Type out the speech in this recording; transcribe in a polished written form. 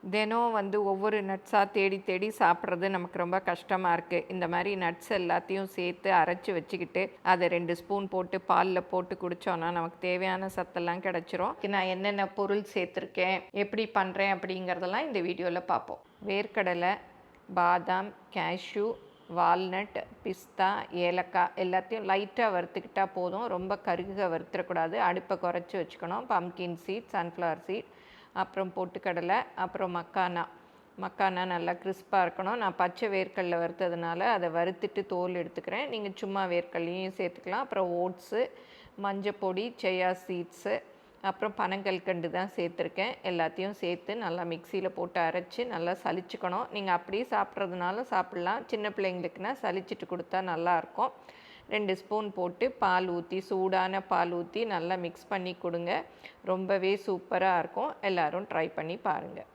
தினம் வந்து ஒவ்வொரு நட்ஸாக தேடி தேடி சாப்பிட்றது நமக்கு ரொம்ப கஷ்டமாக இருக்குது. இந்த மாதிரி நட்ஸ் எல்லாத்தையும் சேர்த்து அரைச்சி வச்சுக்கிட்டு அதை 2 ஸ்பூன் போட்டு பாலில் போட்டு குடித்தோன்னா நமக்கு தேவையான சத்தெல்லாம் கிடச்சிரும். நான் என்னென்ன பொருள் சேர்த்துருக்கேன், எப்படி பண்ணுறேன் அப்படிங்கிறதெல்லாம் இந்த வீடியோவில் பார்ப்போம். வேர்க்கடலை, பாதாம், கேஷ்யூ, வால்நட், பிஸ்தா, ஏலக்காய் எல்லாத்தையும் லைட்டாக வறுத்துக்கிட்டால் போதும். ரொம்ப கருக வறுத்துடக்கூடாது. அடுப்பை குறைச்சி வச்சுக்கணும். பம்கின் சீட், சன்ஃப்ளவர் சீட், அப்புறம் பொட்டுக்கடலை, அப்புறம் மக்கானா நல்லா கிறிஸ்பாக இருக்கணும். நான் பச்சை வேர்க்கடலை வறுத்ததுனால அதை வறுத்துட்டு தோல் எடுத்துக்கிறேன். நீங்கள் சும்மா வேர்க்கடலையும் சேர்த்துக்கலாம். அப்புறம் ஓட்ஸு, மஞ்சப்பொடி, சோயா சீட்ஸு, அப்புறம் பனங்கல்கண்டு தான் சேர்த்துருக்கேன். எல்லாத்தையும் சேர்த்து நல்லா மிக்சியில் போட்டு அரைச்சி நல்லா சலிச்சுக்கணும். நீங்கள் அப்படியே சாப்பிட்றதுனால சாப்பிட்லாம். சின்ன பிள்ளைங்களுக்குன்னா சலிச்சிட்டு கொடுத்தா நல்லாயிருக்கும். 2 ஸ்பூன் போட்டு பால் ஊற்றி, சூடான பால் ஊற்றி நல்லா மிக்ஸ் பண்ணி கொடுங்க. ரொம்பவே சூப்பராக இருக்கும். எல்லோரும் ட்ரை பண்ணி பாருங்கள்.